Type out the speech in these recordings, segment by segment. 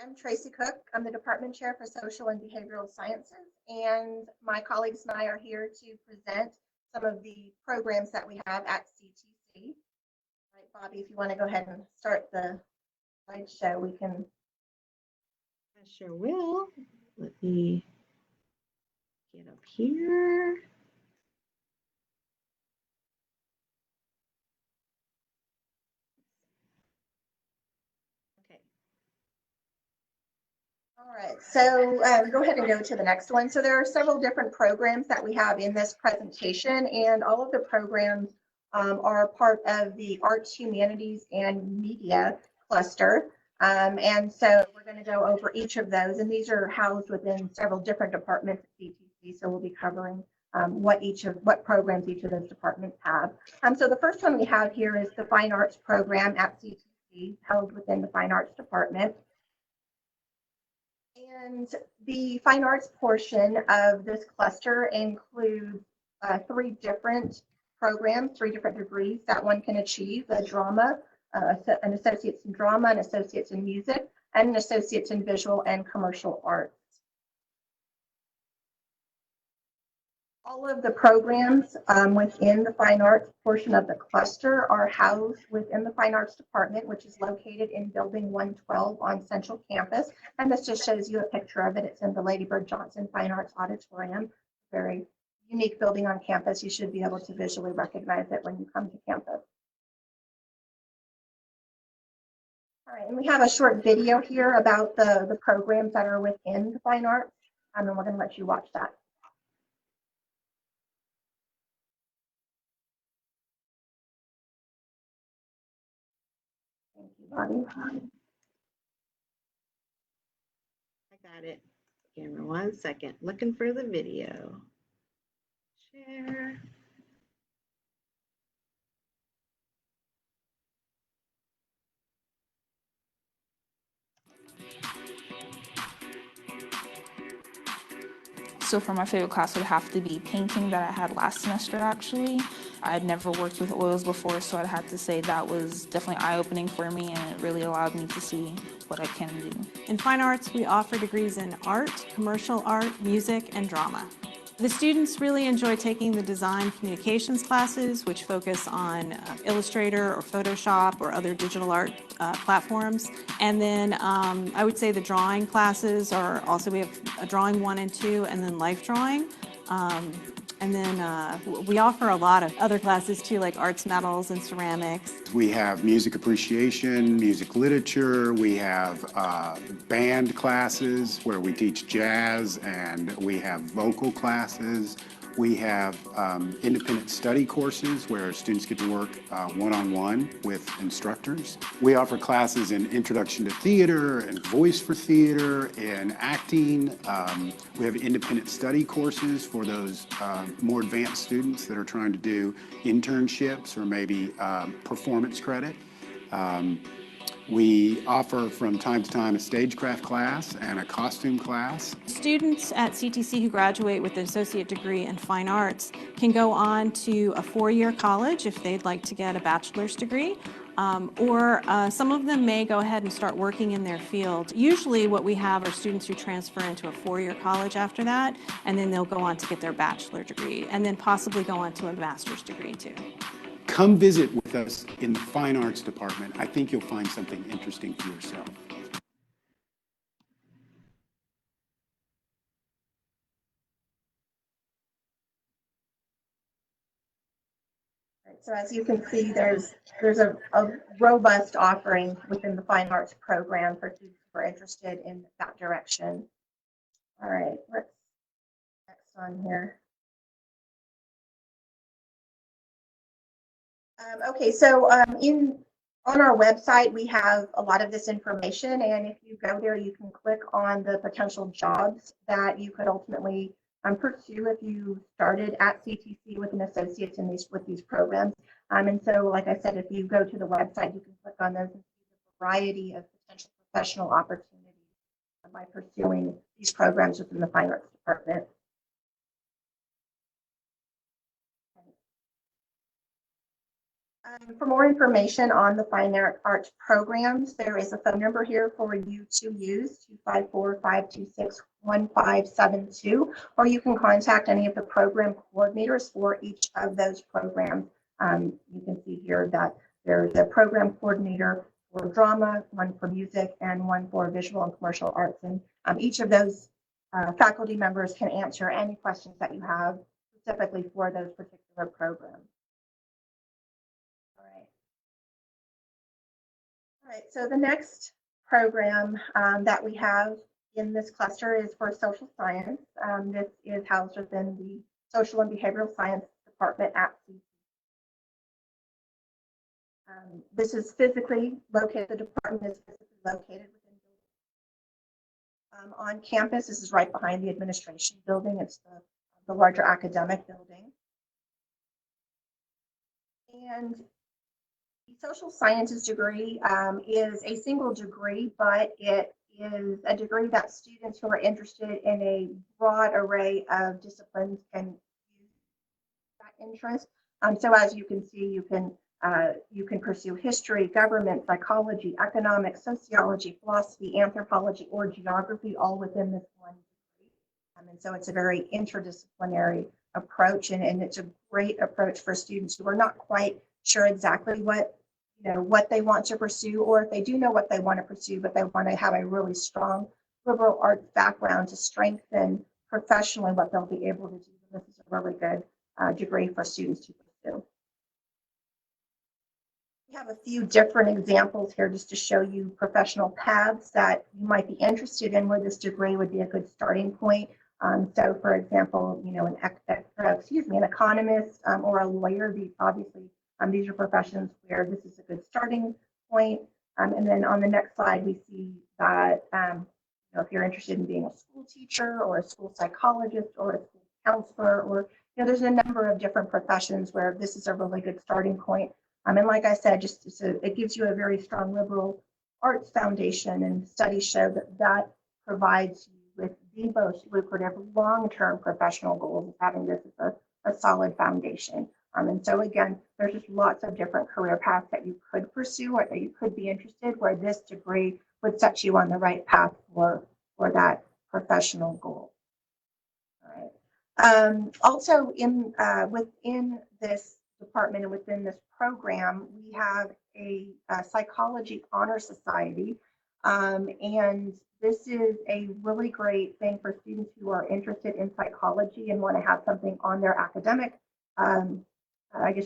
I'm Tracy Cook. I'm the Department Chair for Social and Behavioral Sciences, and my colleagues and I are here to present some of the programs that we have at CTC. All right, Bobby, if you want to go ahead and start the slideshow, we can. I sure will. Let me get up here. All right, so go ahead and go to the next one. So there are several different programs that we have in this presentation, and all of the programs are part of the Arts, Humanities, and Media cluster. And so we're going to go over each of those, and these are housed within several different departments at CTC. So we'll be covering what programs each of those departments have. So the first one we have here is the Fine Arts program at CTC, held within the Fine Arts department. And the fine arts portion of this cluster includes three different programs, three different degrees that one can achieve: a drama, an associate's in drama, an associate's in music, and an associate's in visual and commercial arts. All of the programs within the fine arts portion of the cluster are housed within the Fine Arts Department, which is located in Building 112 on Central Campus. And this just shows you a picture of it. It's in the Lady Bird Johnson Fine Arts Auditorium. Very unique building on campus. You should be able to visually recognize it when you come to campus. All right, and we have a short video here about the programs that are within the fine arts, and we're going to let you watch that. Thank you, Bobby. I got it. Camera, 1 second. Looking for the video. Share. So for my favorite class, it would have to be painting that I had last semester, actually. I had never worked with oils before, so I'd have to say that was definitely eye-opening for me, and it really allowed me to see what I can do. In fine arts, we offer degrees in art, commercial art, music, and drama. The students really enjoy taking the design communications classes, which focus on Illustrator or Photoshop or other digital art platforms. And then I would say the drawing classes are also, we have a drawing 1 and 2, and then life drawing. And then we offer a lot of other classes too, like arts metals and ceramics. We have music appreciation, music literature. We have band classes where we teach jazz, and we have vocal classes. We have independent study courses where students get to work one-on-one with instructors. We offer classes in Introduction to Theater and Voice for Theater and acting. We have independent study courses for those more advanced students that are trying to do internships or maybe performance credit. We offer from time to time a stagecraft class and a costume class. Students at CTC who graduate with an associate degree in fine arts can go on to a 4-year college if they'd like to get a bachelor's degree, or some of them may go ahead and start working in their field. Usually what we have are students who transfer into a 4-year college after that, and then they'll go on to get their bachelor degree, and then possibly go on to a master's degree too. Come visit with us in the Fine Arts Department. I think you'll find something interesting for yourself. So as you can see, there's a robust offering within the fine arts program for students who are interested in that direction. All right, let's next on here. Okay, so on our website, we have a lot of this information, and if you go there, you can click on the potential jobs that you could ultimately pursue if you started at CTC with an associate's in with these programs. And so, like I said, if you go to the website, you can click on those and see the variety of potential professional opportunities by pursuing these programs within the Fine Arts Department. For more information on the fine arts programs, there is a phone number here for you to use, 254-526-1572, or you can contact any of the program coordinators for each of those programs. You can see here that there's a program coordinator for drama, one for music, and one for visual and commercial arts. And each of those faculty members can answer any questions that you have specifically for those particular programs. All right, so the next program that we have in this cluster is for social science. This is housed within the Social and Behavioral Science Department at CTC. This is physically located, the department is physically located within on campus. This is right behind the administration building. It's the larger academic building. And the social sciences degree is a single degree, but it is a degree that students who are interested in a broad array of disciplines can use that interest. So as you can see, you can pursue history, government, psychology, economics, sociology, philosophy, anthropology, or geography, all within this one degree. And so it's a very interdisciplinary approach, and it's a great approach for students who are not quite sure exactly what they want to pursue, or if they do know what they want to pursue, but they want to have a really strong liberal arts background to strengthen professionally what they'll be able to do. This is a really good degree for students to pursue. We have a few different examples here just to show you professional paths that you might be interested in where this degree would be a good starting point. So for example, an economist or a lawyer, these are professions where this is a good starting point. And then on the next slide, we see that if you're interested in being a school teacher or a school psychologist or a school counselor, or there's a number of different professions where this is a really good starting point. And like I said, it gives you a very strong liberal arts foundation, and studies show that provides you with the most lucrative long-term professional goals of having this as a solid foundation. And so again, there's just lots of different career paths that you could pursue or that you could be interested, where this degree would set you on the right path for that professional goal. All right. Also within this department and within this program, we have a psychology honor society. And this is a really great thing for students who are interested in psychology and want to have something on their academic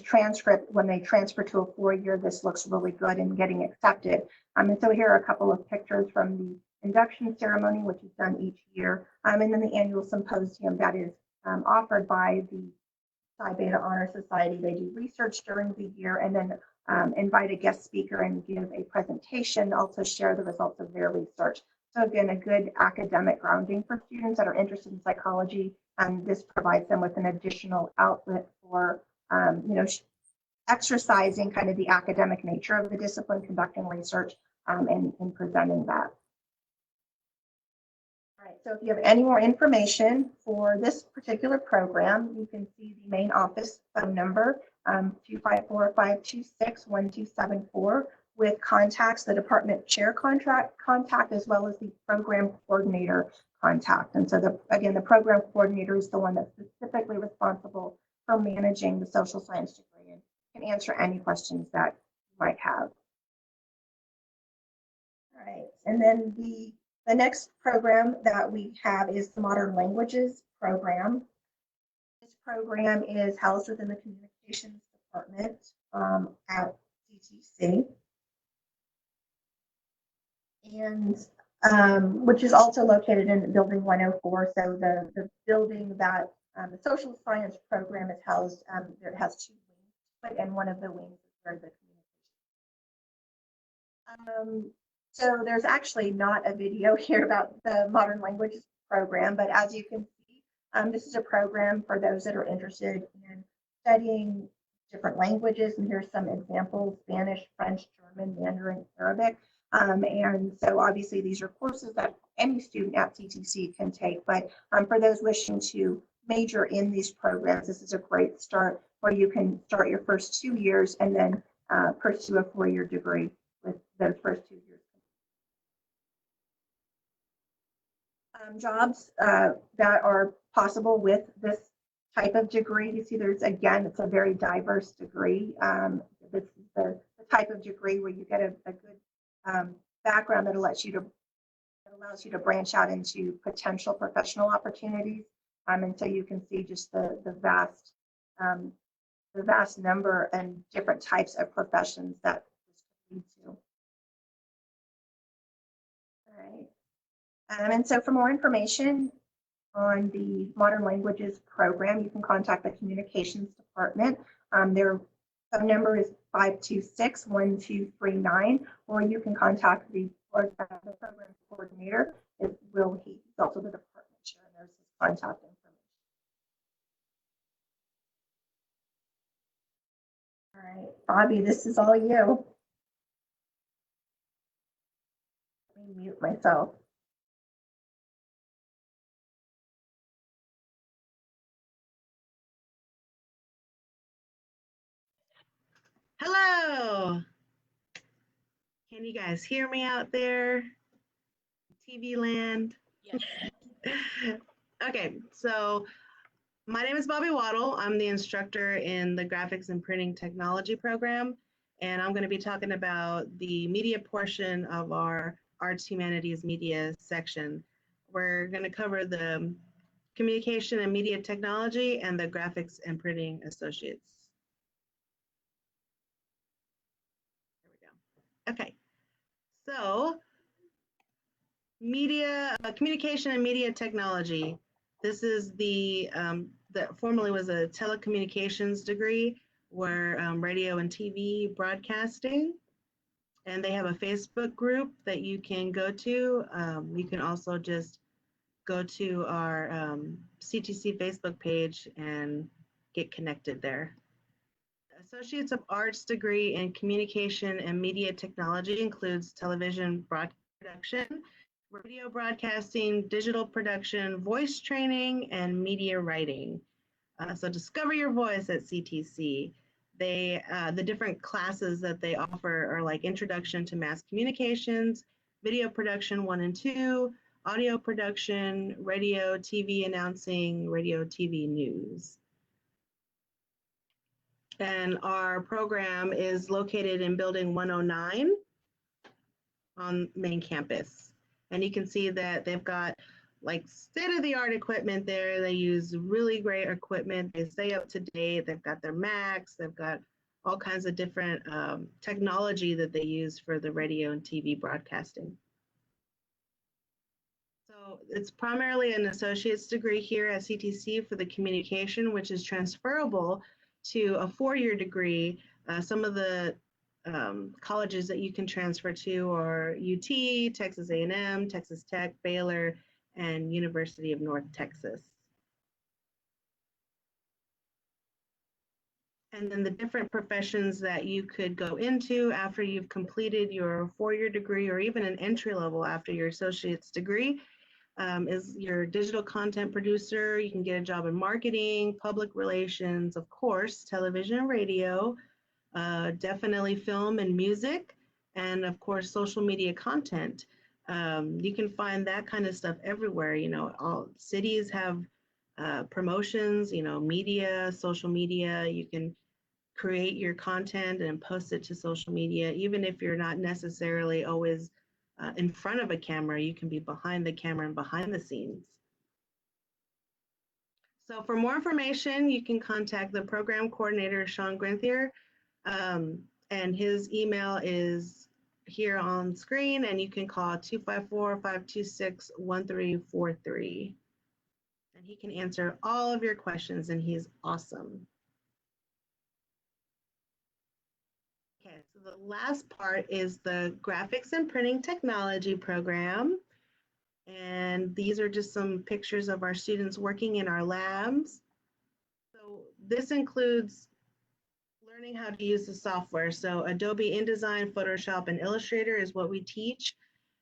transcript. When they transfer to a 4-year, this looks really good in getting accepted. And so here are a couple of pictures from the induction ceremony, which is done each year, and then the annual symposium that is offered by the Psi Beta Honor Society. They do research during the year and then invite a guest speaker and give a presentation, also share the results of their research. So again, a good academic grounding for students that are interested in psychology, and this provides them with an additional outlet for exercising kind of the academic nature of the discipline, conducting research, and presenting that. All right, so if you have any more information for this particular program, you can see the main office phone number, 254-526-1274, with contacts, the department chair contact, as well as the program coordinator contact. And so the program coordinator is the one that's specifically responsible for managing the social science degree and can answer any questions that you might have. All right, and then the next program that we have is the Modern Languages program. This program is housed within the Communications Department at CTC, and which is also located in Building 104. So the building that the social science program is housed, it has 2 wings, and one of the wings is where the communication. So there's actually not a video here about the Modern Languages program, but as you can see, this is a program for those that are interested in studying different languages. And here's some examples: Spanish, French, German, Mandarin, Arabic. And so obviously these are courses that any student at CTC can take, but for those wishing to major in these programs, this is a great start where you can start your first 2 years and then pursue a 4-year degree with those first 2 years. Jobs that are possible with this type of degree. You see, it's a very diverse degree. This is the type of degree where you get a good background that allows you to branch out into potential professional opportunities. And so you can see just the vast number and different types of professions that this could lead to. All right. And so for more information on the Modern Languages program, you can contact the Communications Department. Their phone number is 526-1239, or you can contact the program coordinator, is Will Heath. He's also the department chair, and there's his contact information. All right, Bobby, this is all you. Let me mute myself. Hello. Can you guys hear me out there? TV land? Yes. Okay, so my name is Bobby Waddell. I'm the instructor in the Graphics and Printing Technology program, and I'm going to be talking about the media portion of our Arts, Humanities, Media section. We're going to cover the Communication and Media Technology and the Graphics and Printing Associates. There we go. Okay, so media, communication and media technology. This is that formerly was a telecommunications degree, where radio and TV broadcasting, and they have a Facebook group that you can go to. You can also just go to our CTC Facebook page and get connected there. Associates of Arts degree in Communication and Media Technology includes television production, radio broadcasting, digital production, voice training, and media writing. So discover your voice at CTC. They, the different classes that they offer are like Introduction to Mass Communications, Video Production 1 and 2, Audio Production, Radio, TV Announcing, Radio, TV News. And our program is located in Building 109 on main campus. And you can see that they've got like state-of-the-art equipment there. They use really great equipment. They stay up to date. They've got their Macs. They've got all kinds of different technology that they use for the radio and TV broadcasting. So it's primarily an associate's degree here at CTC for the communication, which is transferable to a 4-year degree. Some of the colleges that you can transfer to are UT, Texas A&M, Texas Tech, Baylor, and University of North Texas. And then the different professions that you could go into after you've completed your 4-year degree, or even an entry level after your associate's degree, is your digital content producer. You can get a job in marketing, public relations, of course, television and radio, definitely film and music, and of course, social media content. You can find that kind of stuff everywhere. You know, all cities have promotions, you know, media, social media. You can create your content and post it to social media, even if you're not necessarily always in front of a camera. You can be behind the camera and behind the scenes. So for more information, you can contact the program coordinator, Sean Grinthier, and his email is here on screen, and you can call 254-526-1343. And he can answer all of your questions, and he's awesome. Okay, so the last part is the Graphics and Printing Technology program. And these are just some pictures of our students working in our labs. So this includes learning how to use the software. So Adobe InDesign, Photoshop, and Illustrator is what we teach.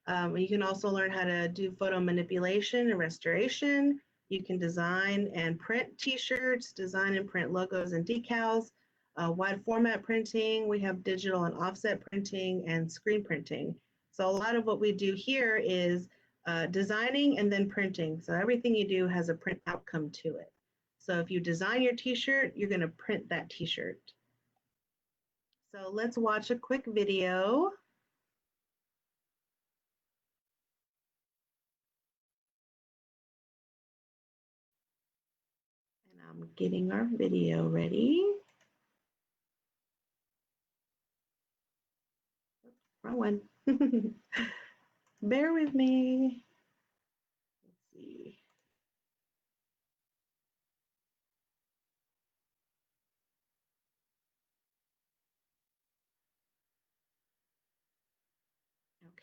You can also learn how to do photo manipulation and restoration. You can design and print t-shirts, design and print logos and decals. wide format printing, we have digital and offset printing, and screen printing. So a lot of what we do here is designing and then printing. So everything you do has a print outcome to it. So if you design your t-shirt, you're going to print that t-shirt. So let's watch a quick video. And I'm getting our video ready. Wrong one. Bear with me. Let's see.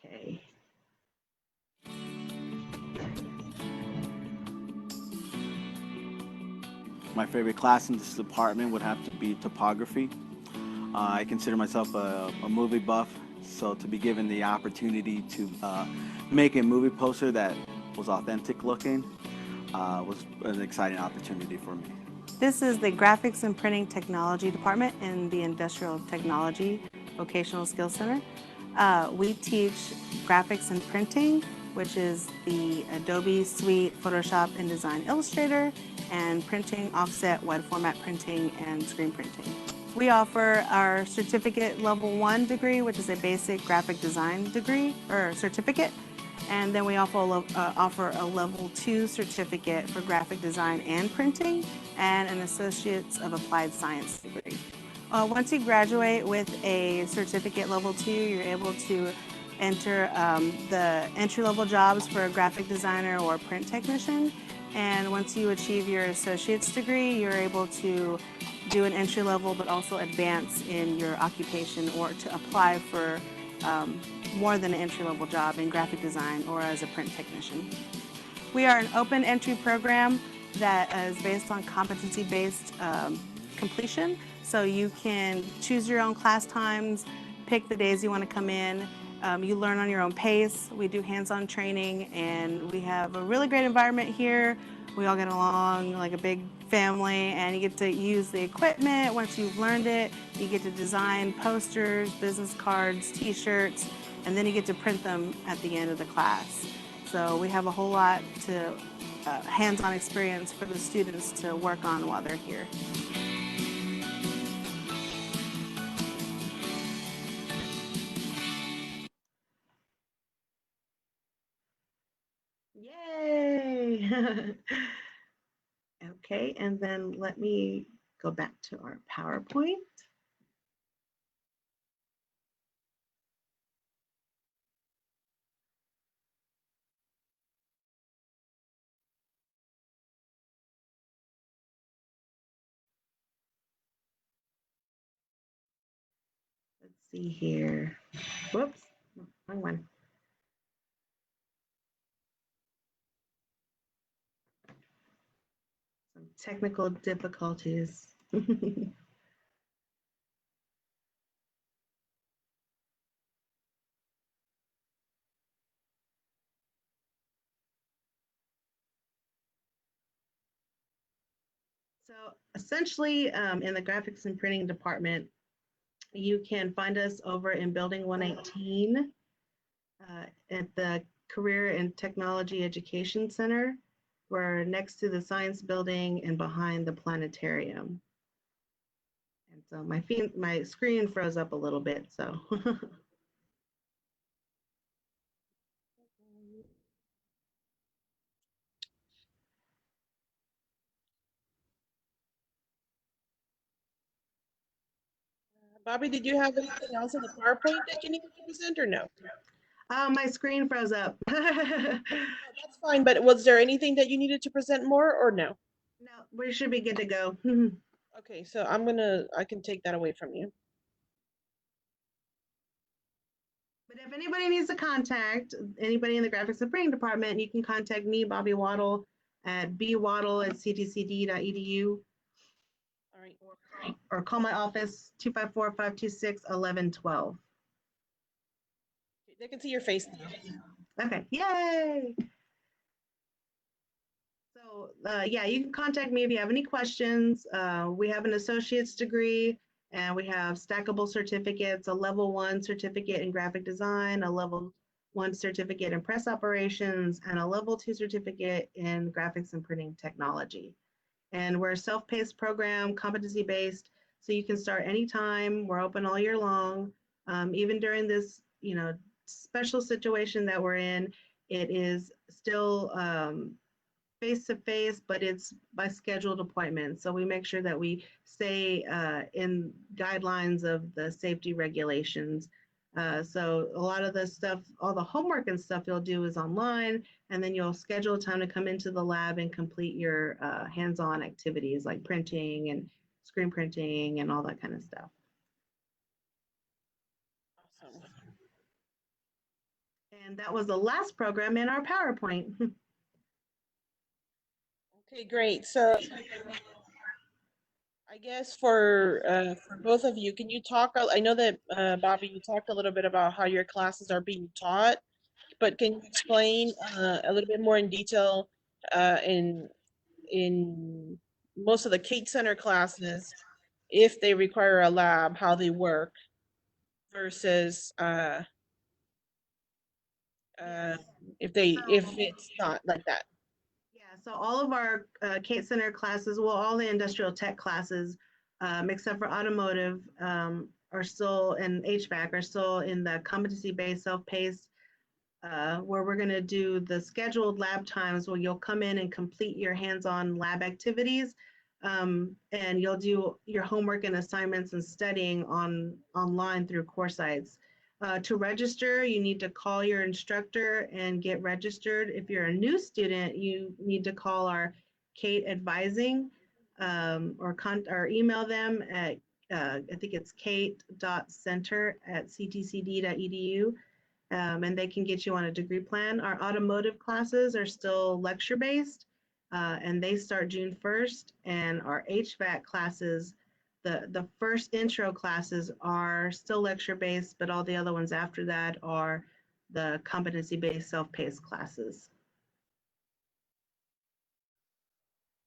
Okay. My favorite class in this department would have to be topography. I consider myself a movie buff, so to be given the opportunity to make a movie poster that was authentic looking was an exciting opportunity for me. This is the Graphics and Printing Technology Department in the Industrial Technology Vocational Skills Center. We teach graphics and printing, which is the Adobe Suite, Photoshop, InDesign, Illustrator, and printing, offset, wide format printing, and screen printing. We offer our certificate level 1 degree, which is a basic graphic design degree or certificate. And then we offer a level 2 certificate for graphic design and printing and an Associates of Applied Science degree. Once you graduate with a certificate level 2, you're able to enter the entry-level jobs for a graphic designer or print technician. And once you achieve your associate's degree, you're able to do an entry level but also advance in your occupation or to apply for more than an entry-level job in graphic design or as a print technician. We are an open entry program that is based on competency-based completion. So you can choose your own class times, pick the days you want to come in. You learn on your own pace. We do hands-on training, and we have a really great environment here. We all get along like a big family, and you get to use the equipment. Once you've learned it, you get to design posters, business cards, t-shirts, and then you get to print them at the end of the class. So we have a whole lot to hands-on experience for the students to work on while they're here. Yay! Okay, and then let me go back to our PowerPoint. Let's see here. Whoops, wrong one. Some technical difficulties. So essentially, in the graphics and printing department, you can find us over in Building 118 at the Career and Technology Education Center. We're next to the science building and behind the planetarium. And so my screen froze up a little bit, so. Bobby, did you have anything else in the PowerPoint that you needed to present or no? My screen froze up. That's fine, but was there anything that you needed to present more or no? No, we should be good to go. Okay, so I can take that away from you. But if anybody needs to contact anybody in the graphics and printing department, you can contact me, Bobby Waddell, at bwaddell@ctcd.edu. All right. Or call my office, 254-526-1112. They can see your face now. Okay, yay! So yeah, you can contact me if you have any questions. We have an associate's degree, And we have stackable certificates, a level 1 certificate in graphic design, a level 1 certificate in press operations, and a level 2 certificate in graphics and printing technology. And we're a self-paced program, competency-based, so you can start anytime. We're open all year long. Even during this, special situation that we're in, it is still face-to-face, but it's by scheduled appointment. So we make sure that we stay in guidelines of the safety regulations. So a lot of the stuff, all the homework and stuff you'll do is online, and then you'll schedule time to come into the lab and complete your hands-on activities like printing and screen printing and all that kind of stuff. Awesome. And that was the last program in our PowerPoint. Okay, great. So I guess for both of you, can you talk? I know that Bobby, you talked a little bit about how your classes are being taught, but can you explain a little bit more in detail in most of the Kate Center classes, if they require a lab, how they work versus if it's not like that? Yeah, so all of our Kate Center classes, well, all the industrial tech classes, except for automotive, are still, and HVAC are still in the competency-based, self-paced, where we're going to do the scheduled lab times where you'll come in and complete your hands-on lab activities, and you'll do your homework and assignments and studying online through course sites. To register, you need to call your instructor and get registered. If you're a new student, you need to call our Kate advising or email them at, I think it's kate.center@ctcd.edu, and they can get you on a degree plan. Our automotive classes are still lecture-based, and they start June 1st, and our HVAC classes, the first intro classes are still lecture-based, but all the other ones after that are the competency-based self-paced classes.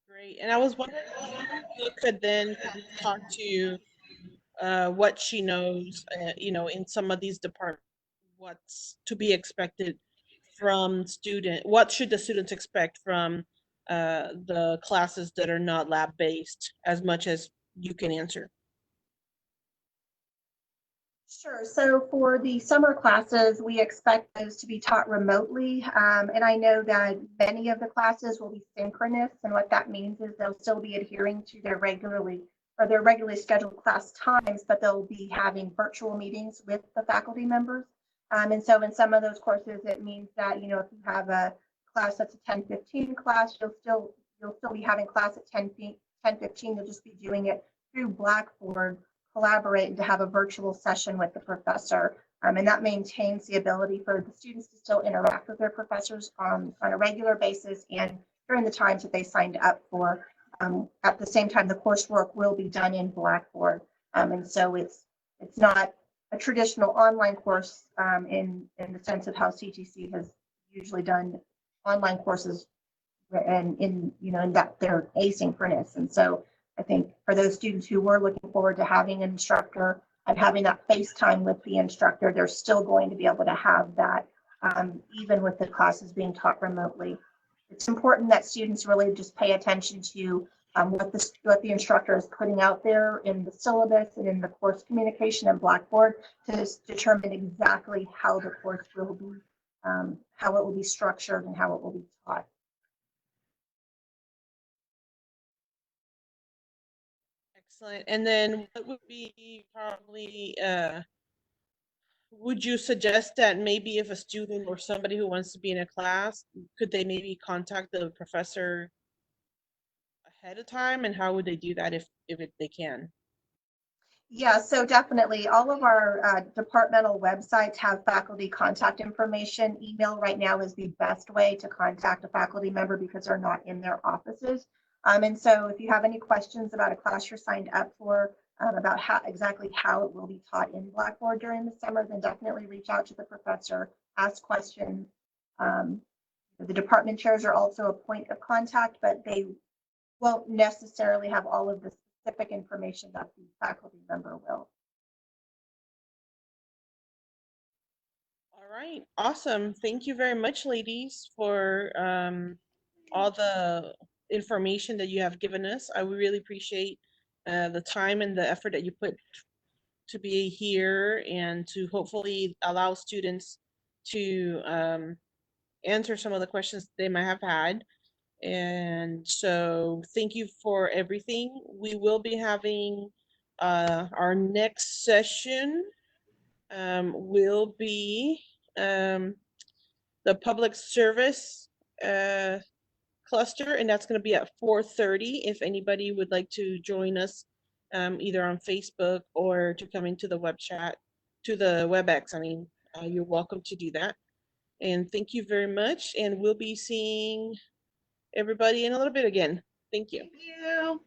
Great. And I was wondering if you could then kind of talk to what she knows, in some of these departments, what's to be expected from what should the students expect from the classes that are not lab-based, as much as you can answer. Sure. So for the summer classes, we expect those to be taught remotely. And I know that many of the classes will be synchronous. And what that means is they'll still be adhering to their regularly scheduled class times, but they'll be having virtual meetings with the faculty members. And so in some of those courses, it means that, if you have a class that's a 10:15 class, you'll still be having class at 10:15. You'll just be doing it through Blackboard, collaborate, and to have a virtual session with the professor. And that maintains the ability for the students to still interact with their professors on a regular basis and during the times that they signed up for. At the same time, the coursework will be done in Blackboard. And so it's not a traditional online course in the sense of how CTC has usually done online courses, and in that they're asynchronous. And so I think for those students who were looking forward to having an instructor and having that FaceTime with the instructor, they're still going to be able to have that, even with the classes being taught remotely. It's important that students really just pay attention to what the instructor is putting out there in the syllabus and in the course communication and Blackboard to determine exactly how the course will be, how it will be structured and how it will be taught. Excellent. And then what would be probably, would you suggest that maybe if a student or somebody who wants to be in a class, could they maybe contact the professor ahead of time? And how would they do that if they can? Yeah, so definitely all of our departmental websites have faculty contact information. Email right now is the best way to contact a faculty member because they're not in their offices. And so if you have any questions about a class you're signed up for, about exactly how it will be taught in Blackboard during the summer, then definitely reach out to the professor, ask questions. The department chairs are also a point of contact, but they won't necessarily have all of the specific information that the faculty member will. All right, awesome. Thank you very much, ladies, for all the information that you have given us. I would really appreciate the time and the effort that you put to be here and to hopefully allow students to answer some of the questions they might have had. And so thank you for everything. We will be having our next session will be the public service cluster, and that's going to be at 4:30. If anybody would like to join us either on Facebook or to come into the web chat, to the WebEx, I mean, you're welcome to do that. And thank you very much. And we'll be seeing everybody in a little bit again. Thank you. Thank you.